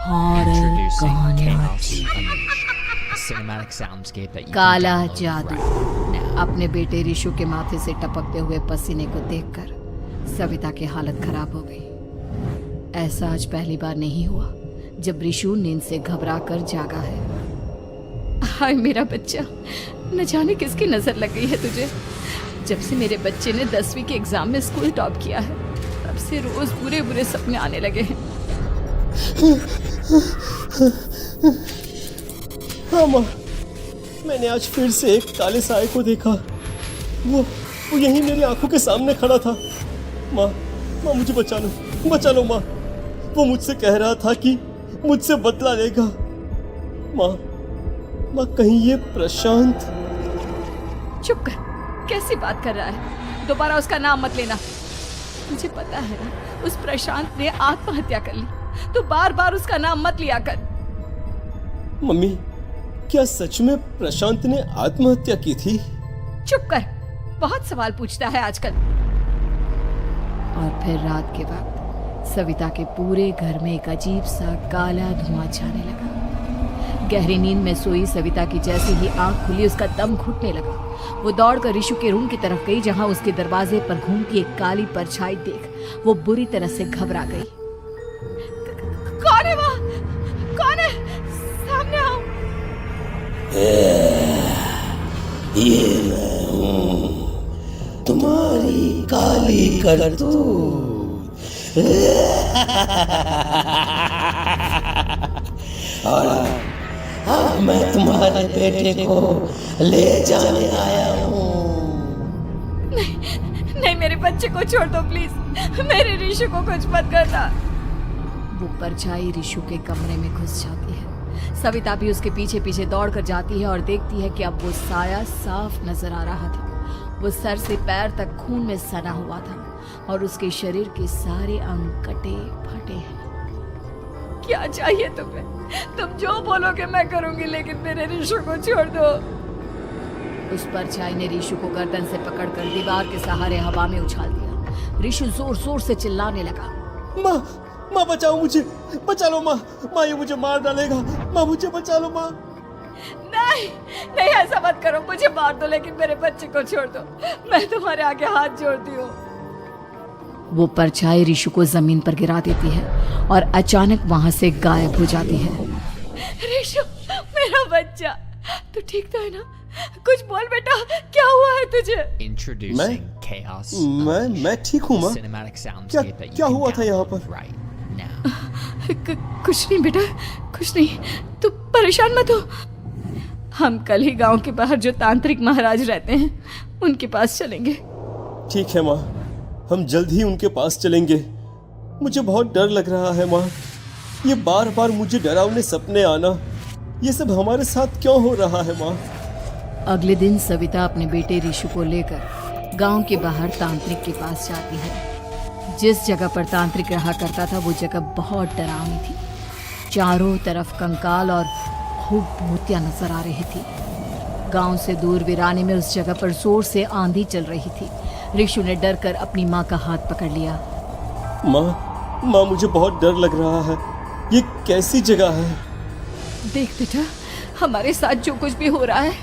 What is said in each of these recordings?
Horror कहानियाँ काला जादू। अपने बेटे रिशु के माथे से टपकते हुए पसीने को देखकर सविता की हालत खराब हो गई। ऐसा आज पहली बार नहीं हुआ जब रिशु नींद से घबराकर जागा है। हाय मेरा बच्चा, न जाने किसकी नजर लग गई है तुझे। जब से मेरे बच्चे ने 10वीं के एग्जाम में स्कूल टॉप किया है तब से रोज बुरे बुरे सपने आने लगे हैं। हाँ माँ, मैंने आज फिर से एक काले साए को देखा। वो यहीं मेरी आंखों के सामने खड़ा था। माँ मुझे बचा लो माँ। वो मुझसे कह रहा था कि मुझसे बदला लेगा। माँ कहीं ये प्रशांत। चुप कर, कैसी बात कर रहा है? दोबारा उसका नाम मत लेना। मुझे पता है उस प्रशांत ने आत्महत्या कर ली, तो बार बार उसका नाम मत लिया कर। मम्मी, क्या सच में प्रशांत ने आत्महत्या की थी? चुप कर, बहुत सवाल पूछता है आजकल। और फिर रात के वक्त सविता के पूरे घर में एक अजीब सा काला धुआं छाने लगा। गहरी नींद में सोई सविता की जैसे ही आंख खुली उसका दम घुटने लगा। वो दौड़कर रिशु के रूम की तरफ गई जहां उसके दरवाजे पर घूमती एक काली परछाई देख वो बुरी तरह से घबरा गई। कौन है वहाँ? कौन है? सामने आओ। ये मैं हूँ, तुम्हारी काली करतूत। और अब मैं तुम्हारे बेटे को ले जाने आया हूँ। नहीं, मेरे बच्चे को छोड़ दो प्लीज। मेरे रिशु को कुछ मत करना। वो परछाई रिशु के कमरे में घुस जाती है। सविता भी उसके पीछे पीछे दौड़ कर जाती है और देखती है कि अब वो साया साफ नजर आ रहा था। वो सर से पैर तक खून में सना हुआ था और उसके शरीर के सारे अंग कटे फटे हैं। क्या चाहिए तुम्हें? तुम जो बोलोगे मैं करूंगी, लेकिन मेरे रिशु को छोड़ दो। उस परछाई ने रिशु को गर्दन से पकड़कर दीवार के सहारे हवा में उछाल दिया। रिशु जोर जोर से चिल्लाने लगा। माँ बचाओ मुझे, बचा लो माँ ये मुझे मार डालेगा। माँ मुझे बचा लो माँ। नहीं ऐसा मत करो। मुझे मार दो लेकिन मेरे बच्चे को छोड़ दो। मैं तुम्हारे आगे हाथ जोड़ती हूँ। वो परछाई रिशु को जमीन पर गिरा देती है और अचानक वहां से गायब हो जाती है। रिशु, मेरा बच्चा, तू ठीक तो है ना? कुछ बोल बेटा, क्या हुआ है तुझे? मैं ठीक हूँ माँ। क्या हुआ था यहाँ पर? कुछ नहीं बेटा, कुछ नहीं। तू परेशान मत हो। हम कल ही गांव के बाहर जो तांत्रिक महाराज रहते हैं उनके पास चलेंगे। ठीक है माँ, हम जल्द ही उनके पास चलेंगे। मुझे बहुत डर लग रहा है माँ। ये बार बार मुझे डरावने सपने आना, ये सब हमारे साथ क्यों हो रहा है माँ? अगले दिन सविता अपने बेटे रिशु को लेकर गांव के बाहर तांत्रिक के पास जाती है। जिस जगह पर तांत्रिक रहा करता था वो जगह बहुत डरावनी थी। चारों तरफ कंकाल और खूब भूतियां नजर आ रही थी। गांव से दूर वीराने में उस जगह पर जोर से आंधी चल रही थी। रिशु ने डर कर अपनी माँ का हाथ पकड़ लिया। माँ मुझे बहुत डर लग रहा है। ये कैसी जगह है? देख बेटा, हमारे साथ जो कुछ भी हो रहा है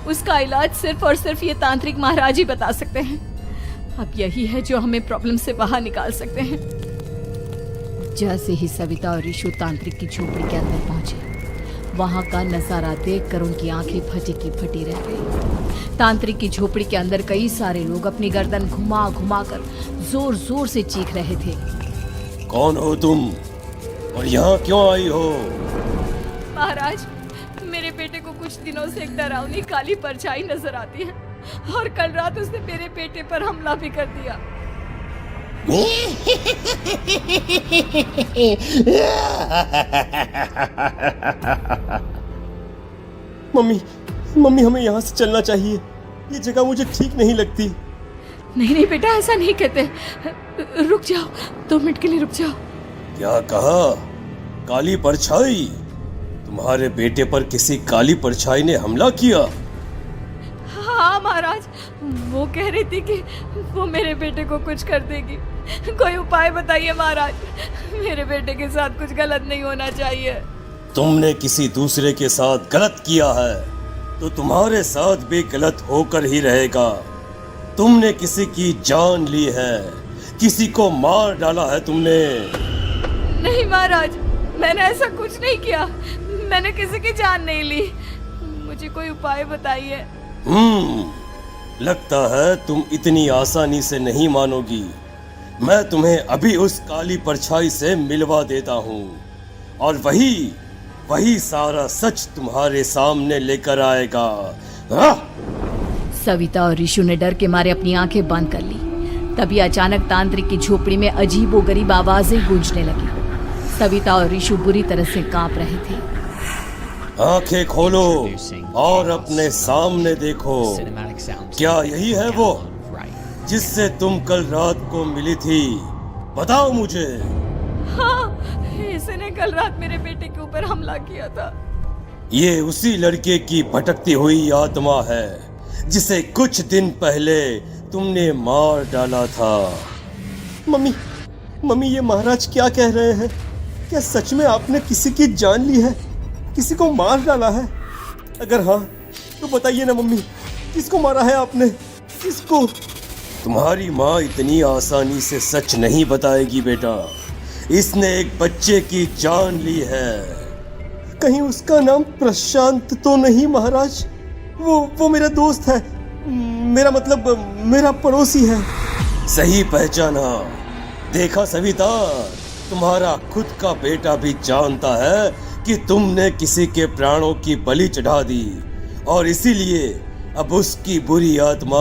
उसका इलाज सिर्फ और सिर्फ ये तांत्रिक महाराज ही बता सकते हैं। अब यही है जो हमें प्रॉब्लम से बाहर निकाल सकते हैं। जैसे ही सविता और रिशु तांत्रिक की झोपड़ी के अंदर पहुंचे, वहां का नजारा देखकर उनकी आंखें फटी की फटी रह गई। तांत्रिक की झोपड़ी के अंदर कई सारे लोग अपनी गर्दन घुमा घुमा कर जोर जोर से चीख रहे थे। कौन हो तुम और यहाँ क्यों आई हो? महाराज, मेरे बेटे को कुछ दिनों से एक डरावनी काली परछाई नजर आती है और कल रात उसने मेरे बेटे पर हमला भी कर दिया। मम्मी हमें यहाँ से चलना चाहिए। ये जगह मुझे ठीक नहीं लगती। नहीं बेटा, ऐसा नहीं कहते। रुक जाओ, 2 मिनट के लिए रुक जाओ। क्या कहा? काली परछाई? तुम्हारे बेटे पर किसी काली परछाई ने हमला किया? हाँ हाँ महाराज, वो कह रही थी कि वो मेरे बेटे को कुछ कर देगी। कोई उपाय बताइए महाराज, मेरे बेटे के साथ कुछ गलत नहीं होना चाहिए। तुमने किसी दूसरे के साथ गलत किया है तो तुम्हारे साथ भी गलत होकर ही रहेगा। तुमने किसी की जान ली है, किसी को मार डाला है तुमने। नहीं महाराज, मैंने ऐसा कुछ नहीं किया, मैंने किसी की जान नहीं ली। मुझे कोई उपाय बताइए। लगता है तुम इतनी आसानी से नहीं मानोगी। मैं तुम्हें अभी उस काली परछाई से मिलवा देता हूँ और वही सारा सच तुम्हारे सामने लेकर आएगा। सविता और ऋषु ने डर के मारे अपनी आंखें बंद कर ली। तभी अचानक तांत्रिक की झोपड़ी में अजीबोगरीब आवाजें गूंजने लगी। सविता और ऋषु बुरी तरह से कांप रहे थे। आंखें खोलो और अपने सामने देखो। क्या यही है वो जिससे तुम कल रात को मिली थी? बताओ मुझे। हाँ, इसने कल रात मेरे बेटे के ऊपर हमला किया था। ये उसी लड़के की भटकती हुई आत्मा है जिसे कुछ दिन पहले तुमने मार डाला था। मम्मी ये महाराज क्या कह रहे हैं? क्या सच में आपने किसी की जान ली है, किसी को मार डाला है? अगर हाँ तो बताइए ना मम्मी, किसको मारा है आपने, किसको? तुम्हारी माँ इतनी आसानी से सच नहीं बताएगी बेटा। इसने एक बच्चे की जान ली है। कहीं उसका नाम प्रशांत तो नहीं महाराज? वो मेरा दोस्त है, मेरा मतलब मेरा पड़ोसी है। सही पहचाना। देखा सविता, तुम्हारा खुद का बेटा भी जानता है कि तुमने किसी के प्राणों की बलि चढ़ा दी और इसीलिए अब उसकी बुरी आत्मा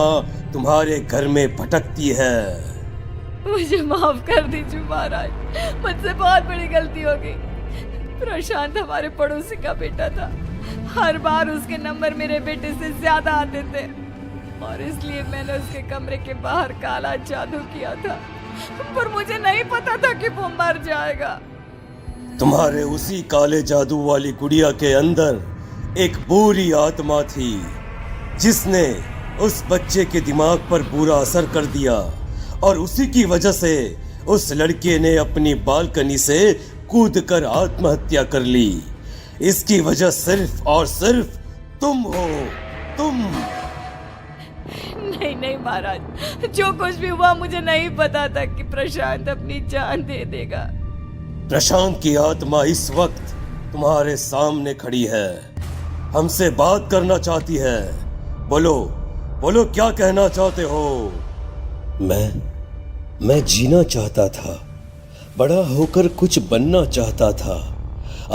तुम्हारे घर में भटकती है। मुझे माफ कर दीजिए महाराज, मुझसे बहुत बड़ी गलती हो गई। प्रशांत हमारे पड़ोसी का बेटा था। हर बार उसके नंबर मेरे बेटे से ज्यादा आते थे और इसलिए मैंने उसके कमरे के बाहर काला जादू किया था, पर मुझे नहीं पता था कि वो मर जाएगा। तुम्हारे उसी काले जादू वाली गुड़िया के अंदर एक बुरी आत्मा थी जिसने उस बच्चे के दिमाग पर बुरा असर कर दिया और उसी की वजह से उस लड़के ने अपनी बालकनी से कूदकर आत्महत्या कर ली। इसकी वजह सिर्फ और सिर्फ तुम हो, तुम। नहीं महाराज, जो कुछ भी हुआ मुझे नहीं पता था कि प्रशांत अपनी जान दे देगा। प्रशांत की आत्मा इस वक्त तुम्हारे सामने खड़ी है, हमसे बात करना चाहती है। बोलो क्या कहना चाहते हो? मैं जीना चाहता था, बड़ा होकर कुछ बनना चाहता था।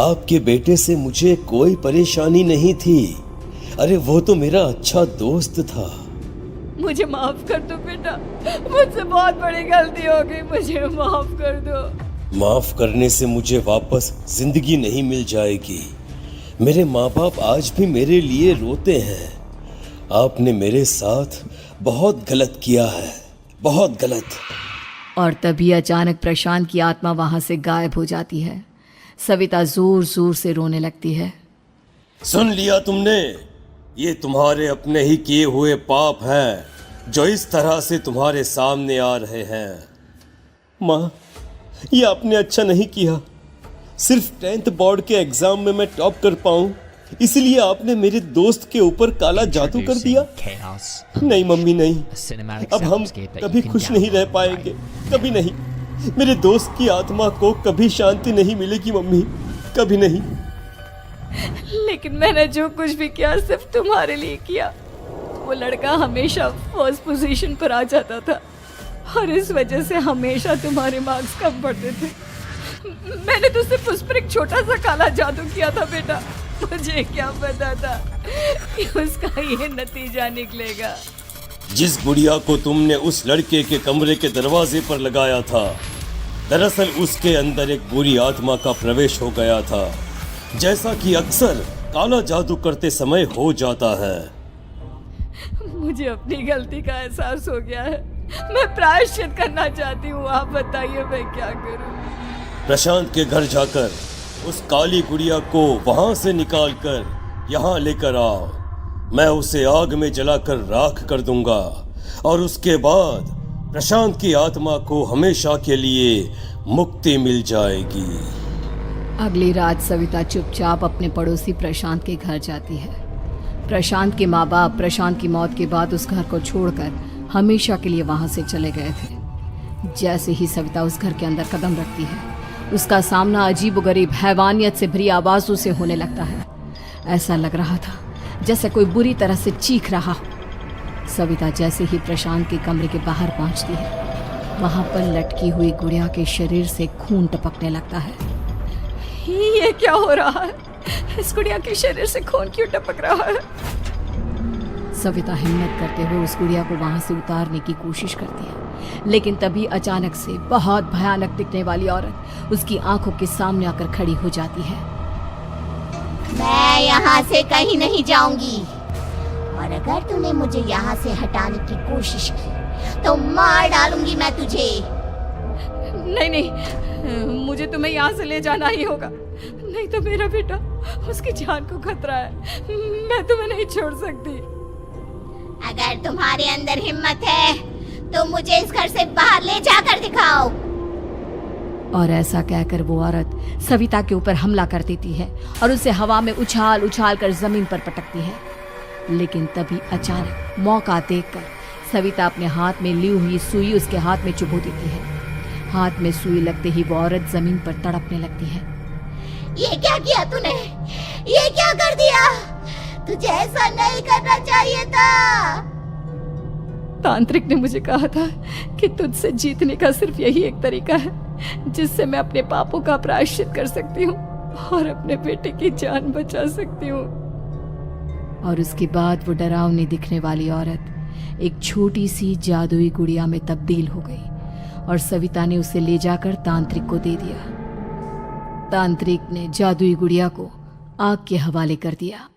आपके बेटे से मुझे कोई परेशानी नहीं थी। अरे वो तो मेरा अच्छा दोस्त था। मुझे माफ कर दो बेटा, मुझसे बहुत बड़ी गलती हो गई, मुझे माफ कर दो। माफ करने से मुझे वापस जिंदगी नहीं मिल जाएगी। मेरे माँ बाप आज भी मेरे लिए रोते हैं। आपने मेरे साथ बहुत गलत किया है, बहुत गलत। और तभी अचानक प्रशांत की आत्मा वहां से गायब हो जाती है। सविता जोर जोर से रोने लगती है। सुन लिया तुमने? ये तुम्हारे अपने ही किए हुए पाप हैं जो इस तरह से तुम्हारे सामने आ रहे हैं। माँ, ये आपने अच्छा नहीं किया। सिर्फ 10th बोर्ड के एग्जाम में मैं टॉप कर पाऊं, इसलिए आपने मेरे दोस्त के ऊपर काला जादू कर दिया। नहीं मम्मी, नहीं। अब हम कभी खुश नहीं रह पाएंगे, कभी नहीं। मेरे दोस्त की आत्मा को कभी शांति नहीं मिलेगी मम्मी, कभी नहीं। लेकिन मैंने जो कुछ भी किया सिर्फ तुम्हारे लिए किया। वो लड़का हमेशा फर्स्ट पोजीशन पर आ जाता था और इस वजह से हमेशा तुम्हारे मार्क्स कम पड़ते थे। मैंने तो सिर्फ उस पर एक छोटा सा काला जादू किया था बेटा। मुझे क्या पता था कि उसका ये नतीजा निकलेगा। जिस गुड़िया को तुमने उस लड़के के कमरे के दरवाजे पर लगाया था, दरअसल उसके अंदर एक बुरी आत्मा का प्रवेश हो गया था, जैसा कि अक्सर काला जादू करते समय हो जाता है। मुझे अपनी गलती का एहसास हो गया है। मैं प्रायश्चित करना चाहती हूँ, आप बताइए मैं क्या करूँ? प्रशांत के घर जाकर उस काली गुड़िया को वहां से निकालकर यहाँ लेकर आओ। मैं उसे आग में जलाकर राख कर दूंगा और उसके बाद प्रशांत की आत्मा को हमेशा के लिए मुक्ति मिल जाएगी। अगली रात सविता चुपचाप अपने पड़ोसी प्रशांत के घर जाती है। प्रशांत के माँ बाप प्रशांत की मौत के बाद उस घर को छोड़कर हमेशा के लिए वहां से चले गए थे। जैसे ही सविता उस घर के अंदर कदम रखती है, उसका सामना अजीबोगरीब हैवानियत से भरी आवाजों से होने लगता है। ऐसा लग रहा था जैसे कोई बुरी तरह से चीख रहा हो। सविता जैसे ही प्रशांत के कमरे के बाहर पहुंचती है, वहां पर लटकी हुई गुड़िया के शरीर से खून टपकने लगता है। ये क्या हो रहा है? इस गुड़िया के शरीर से खून क्यों टपक रहा है? सविता हिम्मत करते हुए उस गुड़िया को वहां से उतारने की कोशिश करती है, लेकिन तभी अचानक से बहुत भयानक दिखने वाली औरत उसकी आंखों के सामने आकर खड़ी हो जाती है। मैं यहाँ से कहीं नहीं जाऊंगी, और अगर तूने मुझे यहाँ से हटाने की कोशिश की तो मार डालूंगी मैं तुझे। नहीं नहीं, मुझे तुम्हें यहाँ से ले जाना ही होगा, नहीं तो मेरा बेटा, उसकी जान को खतरा है। मैं तुम्हें नहीं छोड़ सकती। अगर तुम्हारे अंदर हिम्मत है तो मुझे इस घर से बाहर ले जाकर दिखाओ। और ऐसा कहकर वो औरत सविता के ऊपर हमला कर देती है और उसे हवा में उछाल उछाल कर जमीन पर पटकती है। लेकिन तभी अचानक मौका देखकर सविता अपने हाथ में ली हुई सुई उसके हाथ में चुभो देती है। हाथ में सुई लगते ही वो औरत जमीन पर तड़पने लगती है। ये क्या किया तूने? ये क्या कर दिया? तुझे ऐसा नहीं करना चाहिए था। तांत्रिक ने मुझे कहा था कि तुझसे जीतने का सिर्फ यही एक तरीका है जिससे मैं अपने पापों का प्रायश्चित कर सकती हूँ और अपने बेटे की जान बचा सकती हूँ। और उसके बाद वो डरावनी दिखने वाली औरत एक छोटी सी जादुई गुड़िया में तब्दील हो गई और सविता ने उसे ले जाकर तांत्रिक को दे दिया। तांत्रिक ने जादुई गुड़िया को आग के हवाले कर दिया।